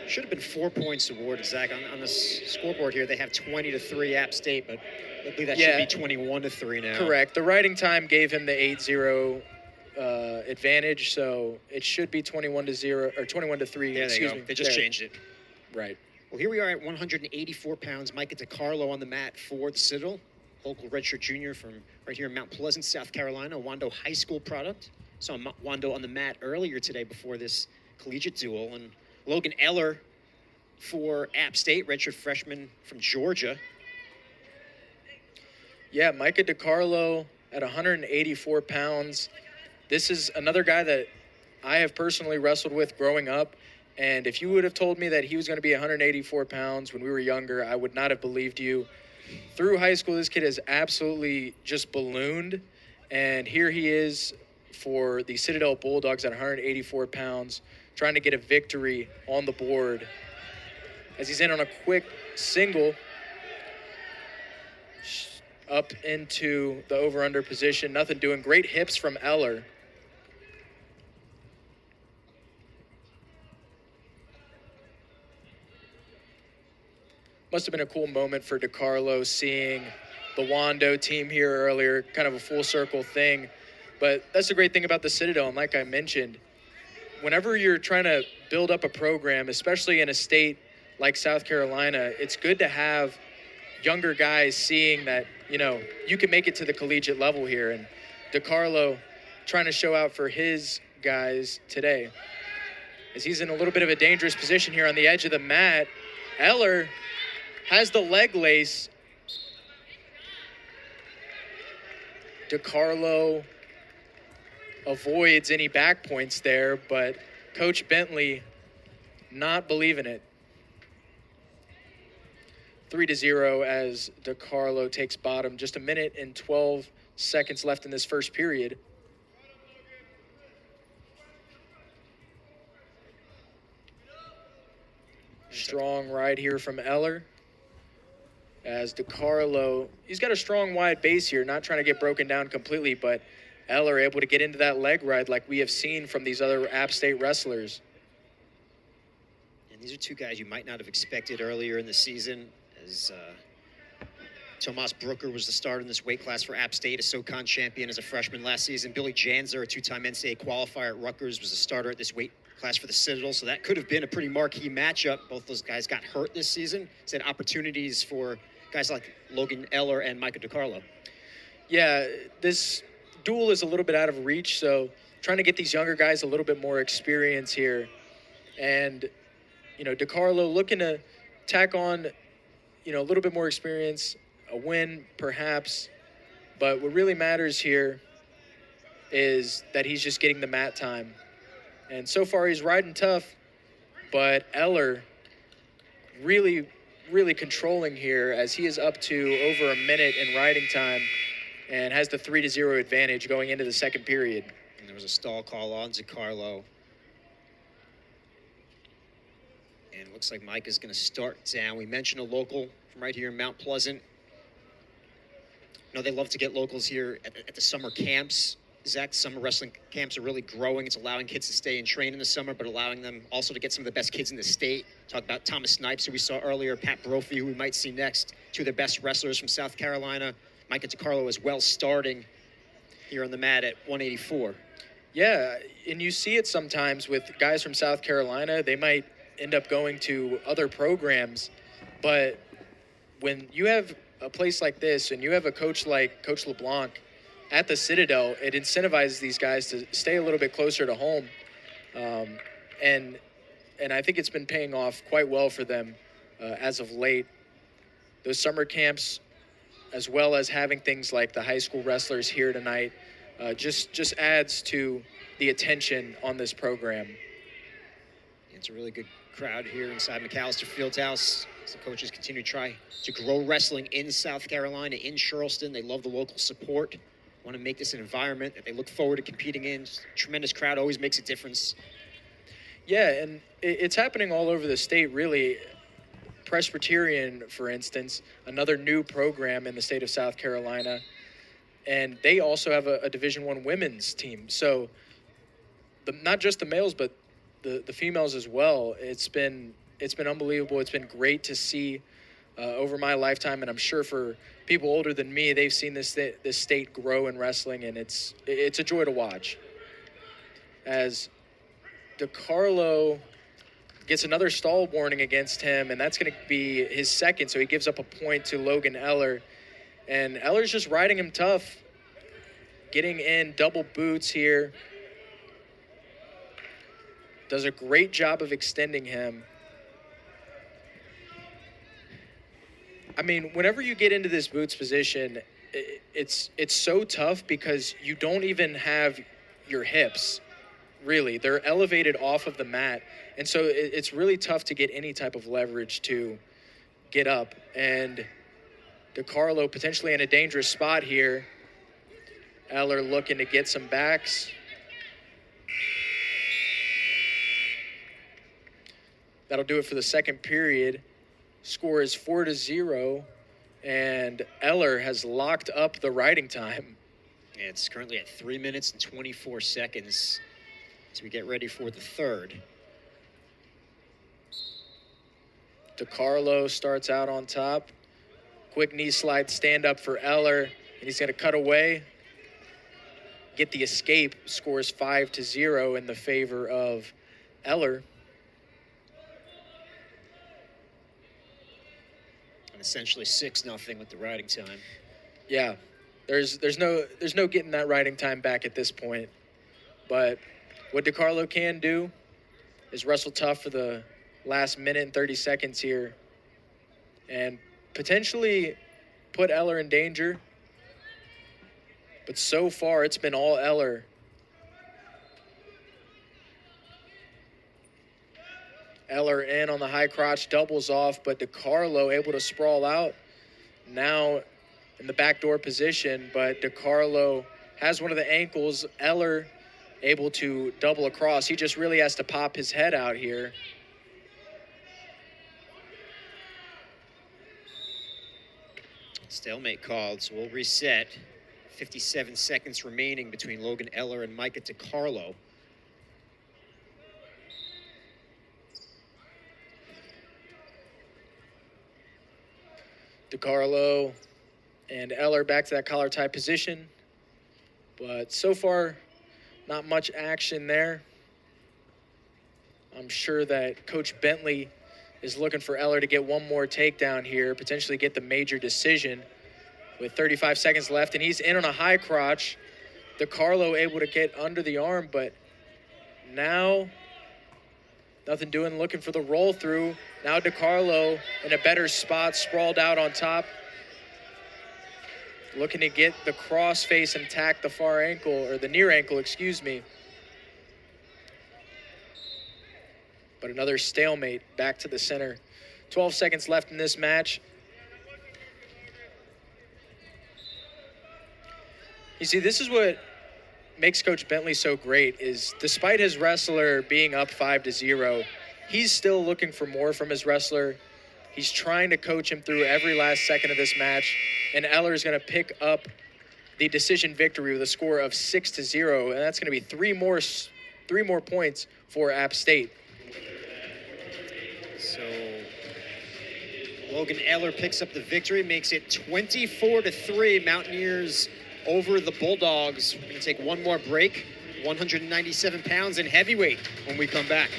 Should have been 4 points awarded, Zach. On the scoreboard here, they have 20-3 App State, but I believe that should be 21-3 now. Correct. The writing time gave him the 8-0 advantage, so it should be 21-0 or 21-3. Yeah, excuse me. They just changed it. Right. Well, here we are at 184 pounds. Micah DiCarlo on the mat for the Citadel, local redshirt junior from right here in Mount Pleasant, South Carolina, a Wando High School product. Saw Wando on the mat earlier today before this collegiate duel, and Logan Eller for App State, redshirt freshman from Georgia. Yeah, Micah DiCarlo at 184 pounds. This is another guy that I have personally wrestled with growing up. And if you would have told me that he was going to be 184 pounds when we were younger, I would not have believed you. Through high school, this kid has absolutely just ballooned. And here he is for the Citadel Bulldogs at 184 pounds, trying to get a victory on the board. As he's in on a quick single, up into the over-under position. Nothing doing. Great hips from Eller. Must have been a cool moment for DiCarlo seeing the Wando team here earlier, kind of a full circle thing. But that's the great thing about the Citadel, and like I mentioned, whenever you're trying to build up a program, especially in a state like South Carolina, it's good to have younger guys seeing that, you can make it to the collegiate level here. And DiCarlo trying to show out for his guys today. As he's in a little bit of a dangerous position here on the edge of the mat, Eller has the leg lace. DiCarlo avoids any back points there, but Coach Bentley not believing it. 3-0 as DiCarlo takes bottom. Just a minute and 12 seconds left in this first period. Strong ride here from Eller. As DiCarlo, he's got a strong wide base here, not trying to get broken down completely, but Eller able to get into that leg ride like we have seen from these other App State wrestlers. And these are two guys you might not have expected earlier in the season, as Tomas Brooker was the starter in this weight class for App State, a SoCon champion as a freshman last season. Billy Janzer, a two-time NCAA qualifier at Rutgers, was the starter at this weight class for the Citadel, so that could have been a pretty marquee matchup. Both those guys got hurt this season. It's had opportunities for guys like Logan Eller and Micah DiCarlo. Yeah, this duel is a little bit out of reach, so trying to get these younger guys a little bit more experience here. And, DiCarlo looking to tack on, a little bit more experience, a win perhaps. But what really matters here is that he's just getting the mat time. And so far he's riding tough, but Eller really, really controlling here as he is up to over a minute in riding time and has the 3-0 advantage going into the second period. And there was a stall call on DiCarlo. And it looks like Micah's going to start down. We mentioned a local from right here in Mount Pleasant. They love to get locals here at the summer camps. Zach, summer wrestling camps are really growing. It's allowing kids to stay and train in the summer, but allowing them also to get some of the best kids in the state. Talk about Thomas Snipes, who we saw earlier, Pat Brophy, who we might see next, two of the best wrestlers from South Carolina. Micah DiCarlo as well starting here on the mat at 184. Yeah, and you see it sometimes with guys from South Carolina. They might end up going to other programs, but when you have a place like this and you have a coach like Coach LeBlanc at the Citadel, it incentivizes these guys to stay a little bit closer to home. And I think it's been paying off quite well for them as of late. Those summer camps, as well as having things like the high school wrestlers here tonight, just adds to the attention on this program. It's a really good crowd here inside McAllister Fieldhouse. As the coaches continue to try to grow wrestling in South Carolina, in Charleston. They love the local support. Want to make this an environment that they look forward to competing in. Tremendous crowd always makes a difference. Yeah, and it's happening all over the state, really. Presbyterian, for instance, another new program in the state of South Carolina, and they also have a Division I women's team. So not just the males, but the females as well. It's been it's been unbelievable. It's been great to see over my lifetime, and I'm sure for people older than me, they've seen this state grow in wrestling, and it's a joy to watch. As DiCarlo gets another stall warning against him, and that's going to be his second, so he gives up a point to Logan Eller. And Eller's just riding him tough, getting in double boots here. Does a great job of extending him. I mean, whenever you get into this boots position, it's so tough because you don't even have your hips, really. They're elevated off of the mat. And so it's really tough to get any type of leverage to get up. And DiCarlo potentially in a dangerous spot here. Eller looking to get some backs. That'll do it for the second period. Score is 4-0, and Eller has locked up the riding time. It's currently at 3 minutes and 24 seconds as we get ready for the third. DiCarlo starts out on top. Quick knee slide stand up for Eller, and he's going to cut away. Get the escape. Scores 5-0 in the favor of Eller. And essentially 6-0 with the riding time. Yeah, there's no getting that riding time back at this point. But what DiCarlo can do is wrestle tough for the last minute and 30 seconds here and potentially put Eller in danger. But so far, it's been all Eller. Eller in on the high crotch, doubles off, but DiCarlo able to sprawl out. Now in the backdoor position, but DiCarlo has one of the ankles. Eller able to double across. He just really has to pop his head out here. Stalemate called, so we'll reset. 57 seconds remaining between Logan Eller and Micah DiCarlo. DiCarlo and Eller back to that collar tie position. But so far, not much action there. I'm sure that Coach Bentley is looking for Eller to get one more takedown here, potentially get the major decision with 35 seconds left. And he's in on a high crotch. DiCarlo able to get under the arm, but now nothing doing, looking for the roll through. Now DiCarlo in a better spot, sprawled out on top. Looking to get the cross face and attack the far ankle, or the near ankle, excuse me. But another stalemate back to the center. 12 seconds left in this match. You see, this is what makes Coach Bentley so great, is despite his wrestler being up 5-0, he's still looking for more from his wrestler. He's trying to coach him through every last second of this match, and Eller is going to pick up the decision victory with a score of 6-0, and that's going to be three more points for App State. So Logan Eller picks up the victory, makes it 24-3. Mountaineers over the Bulldogs. We're going to take one more break. 197 pounds in heavyweight when we come back.